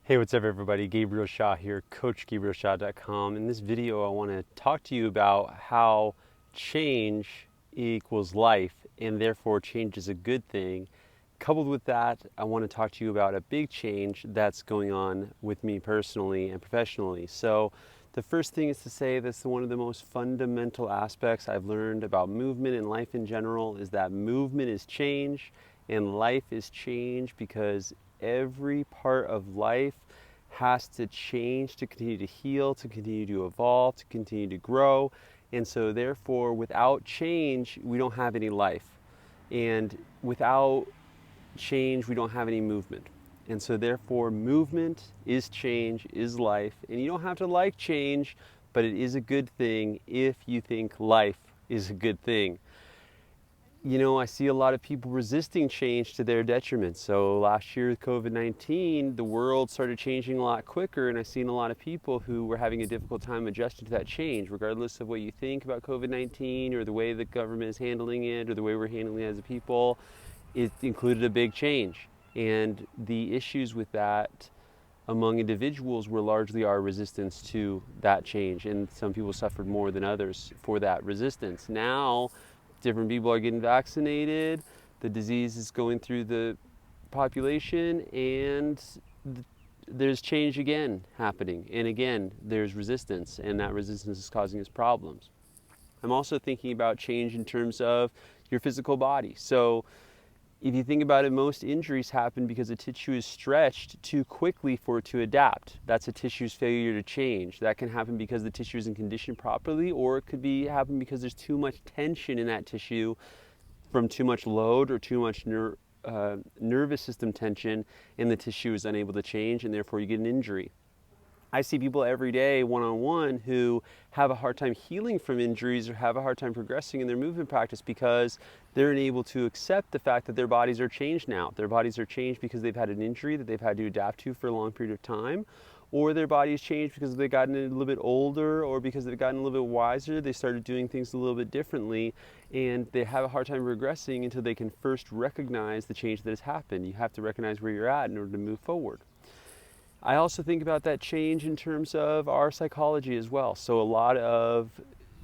Hey, what's up everybody? Gabriel Shaw here, coachgabrielshaw.com. In this video, I want to talk to you about how change equals life and therefore change is a good thing. Coupled with that, I want to talk to you about a big change that's going on with me personally and professionally. So the first thing is to say that's one of the most fundamental aspects I've learned about movement and life in general is that movement is change and life is change because every part of life has to change to continue to heal, to continue to evolve, to continue to grow. And so therefore, without change, we don't have any life. And without change, we don't have any movement. And so therefore, movement is change, is life. And you don't have to like change, but it is a good thing if you think life is a good thing. You know, I see a lot of people resisting change to their detriment. So last year with COVID-19, the world started changing a lot quicker, and I've seen a lot of people who were having a difficult time adjusting to that change, regardless of what you think about COVID-19 or the way the government is handling it or the way we're handling it as a people. It included a big change. And the issues with that among individuals were largely our resistance to that change. And some people suffered more than others for that resistance. Now, different people are getting vaccinated, the disease is going through the population, and there's change again happening. And again, there's resistance, and that resistance is causing us problems. I'm also thinking about change in terms of your physical body. So if you think about it, most injuries happen because a tissue is stretched too quickly for it to adapt. That's a tissue's failure to change. That can happen because the tissue isn't conditioned properly, or it could happen because there's too much tension in that tissue from too much load or too much nervous system tension, and the tissue is unable to change, and therefore you get an injury. I see people every day one-on-one who have a hard time healing from injuries or have a hard time progressing in their movement practice because they're unable to accept the fact that their bodies are changed now. Their bodies are changed because they've had an injury that they've had to adapt to for a long period of time, or their bodies changed because they've gotten a little bit older or because they've gotten a little bit wiser. They started doing things a little bit differently, and they have a hard time regressing until they can first recognize the change that has happened. You have to recognize where you're at in order to move forward. I also think about that change in terms of our psychology as well. So a lot of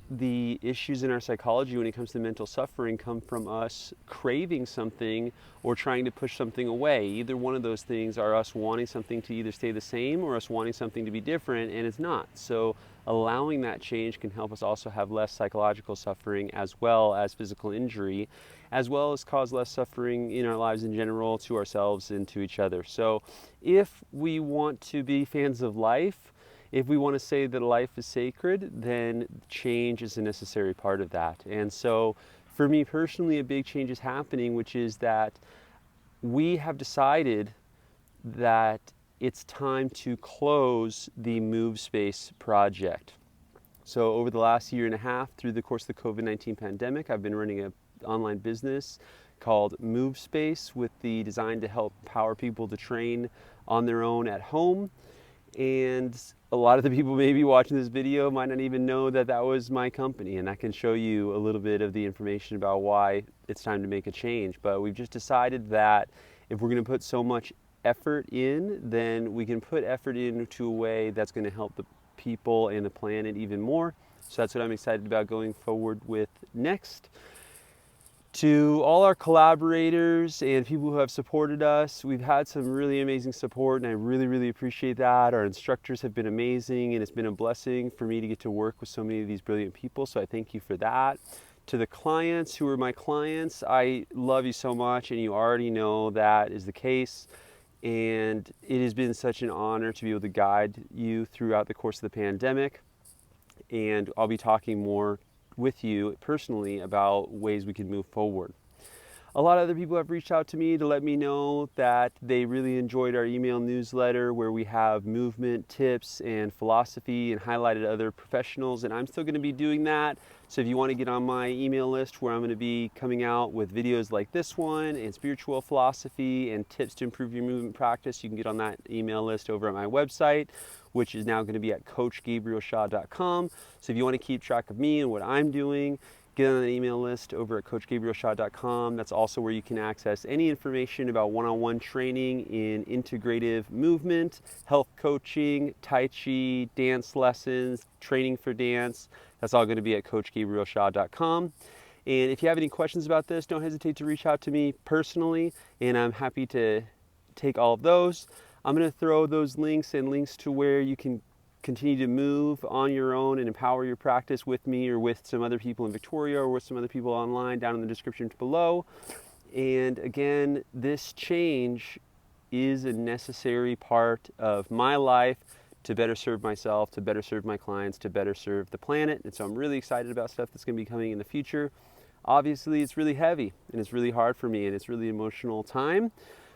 the issues in our psychology when it comes to mental suffering come from us craving something or trying to push something away. Either one of those things are us wanting something to either stay the same or us wanting something to be different, and it's not. So allowing that change can help us also have less psychological suffering as well as physical injury, as well as cause less suffering in our lives in general, to ourselves and to each other. So if we want to be fans of life, if we want to say that life is sacred, then change is a necessary part of that. And so for me personally, a big change is happening, which is that we have decided that it's time to close the MuveSpace project. So over the last year and a half, through the course of the COVID-19 pandemic, I've been running an online business called MuveSpace with the design to help empower people to train on their own at home. And a lot of the people maybe watching this video might not even know that that was my company, and I can show you a little bit of the information about why it's time to make a change. But we've just decided that if we're going to put so much effort in, then we can put effort into a way that's going to help the people and the planet even more. So that's what I'm excited about going forward with next. To all our collaborators and people who have supported us, we've had some really amazing support, and I really appreciate that. Our instructors have been amazing, and it's been a blessing for me to get to work with so many of these brilliant people, so I thank you for that. To the clients who are my clients, I love you so much, and you already know that is the case. And it has been such an honor to be able to guide you throughout the course of the pandemic. And I'll be talking more with you personally about ways we can move forward. A lot of other people have reached out to me to let me know that they really enjoyed our email newsletter where we have movement tips and philosophy and highlighted other professionals, and I'm still going to be doing that. So if you want to get on my email list where I'm going to be coming out with videos like this one and spiritual philosophy and tips to improve your movement practice, you can get on that email list over at my website, which is now going to be at coachgabrielshaw.com. So if you want to keep track of me and what I'm doing, get get on the email list over at coachgabrielshaw.com. That's also where you can access any information about one-on-one training in integrative movement, health coaching, Tai Chi, dance lessons, training for dance. That's all going to be at coachgabrielshaw.com. And if you have any questions about this, don't hesitate to reach out to me personally, and I'm happy to take all of those. I'm going to throw those links and links to where you can continue to move on your own and empower your practice with me or with some other people in Victoria or with some other people online down in the description below. And again, this change is a necessary part of my life to better serve myself, to better serve my clients, to better serve the planet. And so I'm really excited about stuff that's going to be coming in the future. Obviously, it's really heavy and it's really hard for me and it's really emotional time,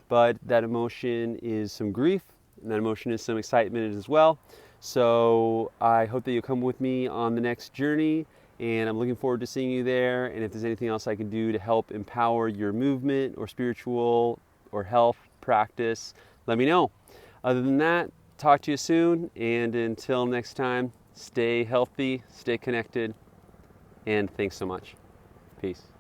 but that emotion is some grief and that emotion is some excitement as well. So I hope that you'll come with me on the next journey, and I'm looking forward to seeing you there. And if there's anything else I can do to help empower your movement or spiritual or health practice, let me know. Other than that, talk to you soon, and until next time, stay healthy, stay connected, and thanks so much. Peace.